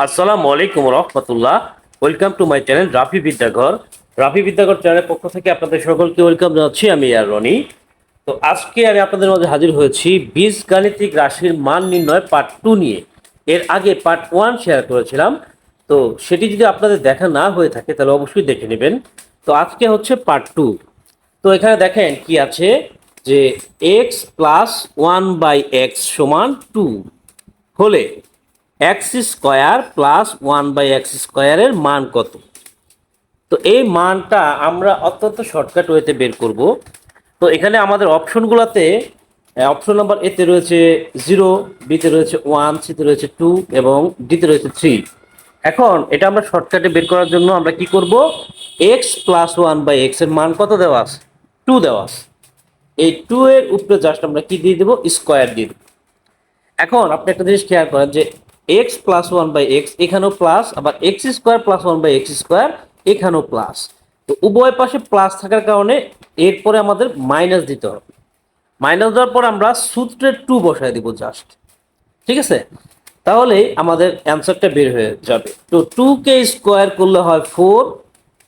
আসসালামু আলাইকুম রহমতুল্লাহ। Welcome to my channel Rafi Bidyaghar. Rafi Bidyaghar চ্যানেলের পক্ষ থেকে আপনাদের সকলকে ওয়েলকাম জানাচ্ছি। আমি আর রনি। তো আজকে আমি আপনাদের মাঝে হাজির হয়েছি বীজগাণিতিক রাশির মান নির্ণয় পার্ট 2 নিয়ে। এর আগে পার্ট 1 শেয়ার করেছিলাম। তো সেটি যদি আপনাদের দেখা না হয়ে থাকে তাহলে অবশ্যই দেখে নেবেন। তো আজকে হচ্ছে পার্ট 2। তো এখানে দেখেন কি আছে, যে এক্স প্লাস 1/x সমান 2 হলে এক্স স্কোয়ার প্লাস 1/x স্কোয়ারের মান কত। তো এই মানটা আমরা অত্যন্ত শর্টকাট ওয়েতে বের করব। তো এখানে আমাদের অপশনগুলোতে অপশন নাম্বার এতে রয়েছে 0, বিতে রয়েছে 1, সিতে রয়েছে 2 এবং ডিতে রয়েছে 3। এখন এটা আমরা শর্টকাটে বের করার জন্য আমরা কি করব, এক্স প্লাস 1/x এর মান কত দেওয়া আছে, 2 দেওয়া আছে। এই 2 এর উপরে জাস্ট আমরা কি দিয়ে দেবো, স্কোয়ার দিয়ে দেবো। এখন আপনি একটা জিনিস খেয়াল করেন যে এক্স প্লাস 1/x এখানেও প্লাস, আবার x square plus 1/x square এখানেও প্লাস। তো উভয় পাশে প্লাস থাকার কারণে এরপরে আমাদের মাইনাস দিতে হবে। মাইনাস দেওয়ার পর আমরা সূত্রের 2 বসায় দিব জাস্ট। ঠিক আছে, তাহলেই আমাদের অ্যান্সারটা বের হয়ে যাবে। তো 2 কে স্কোয়ার করলে হয় 4,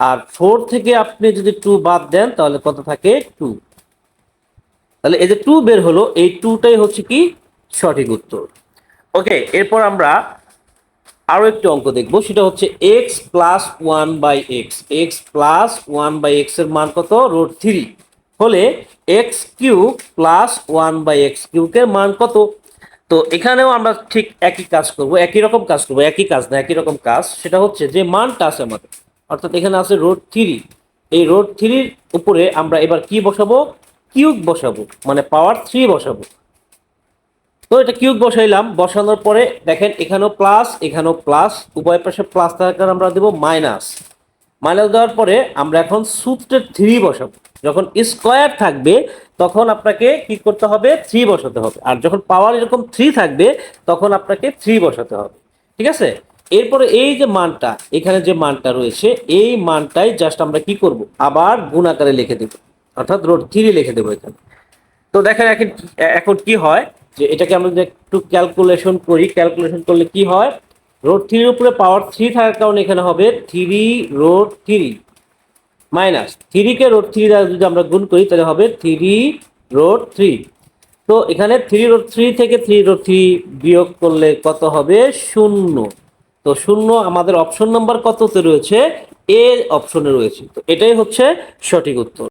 আর 4 থেকে আপনি যদি 2 বাদ দেন তাহলে কত থাকে, 2। তাহলে এই যে 2 বের হলো, এই 2টাই হচ্ছে কি সঠিক উত্তর। ওকে, এরপর আমরা আরো একটি অঙ্ক দেখব, সেটা হচ্ছে x plus 1/x। X plus 1/x এর মান কত, √3 হলে এক্স কিউব প্লাস 1/x কিউবের মান কত। তো এখানেও আমরা ঠিক একই কাজ করব, একই রকম কাজ করব, একই কাজ না একই রকম কাজ। সেটা হচ্ছে যে মানটা আছে আমাদের, অর্থাৎ এখানে আছে √3। এই √3 উপরে আমরা এবার কি বসাবো, কিউব বসাবো, মানে পাওয়ার 3 বসাবো। তো এটা কিউব বসাইলাম, বসানোর পরে দেখেন এখানেও প্লাস এখানেও প্লাস, উভয় পাশে প্লাস থাকার কারণে আমরা দেবো মাইনাস। মাইনাস দেওয়ার পরে আমরা এখন সূত্রের 3 বসাবো। যখন স্কোয়ার থাকবে তখন আপনাকে কি করতে হবে, 3 বসাতে হবে, আর যখন পাওয়ার এরকম 3 থাকবে তখন আপনাকে 3 বসাতে হবে। ঠিক আছে, এরপরে এই যে মানটা, এখানে যে মানটা রয়েছে এই মানটাই জাস্ট আমরা কি করব, আবার গুণ আকারে লিখে দেব, অর্থাৎ √3 লিখে দেবো এখানে। তো দেখেন এখন এখন কি হয়, যে এটাকে আমরা যদি একটু ক্যালকুলেশন করি, ক্যালকুলেশন করলে কি হয়, √3 উপরে পাওয়ার 3 থাকার কারণে এখানে হবে 3√3 মাইনাস 3 কে √3 দ্বারা যদি আমরা গুণ করি তাহলে হবে 3√3। তো এখানে 3√3 থেকে 3√3 বিয়োগ করলে কত হবে, 0। তো 0 আমাদের অপশন নাম্বার কততে রয়েছে, এ অপশনে রয়েছে। তো এটাই হচ্ছে সঠিক উত্তর।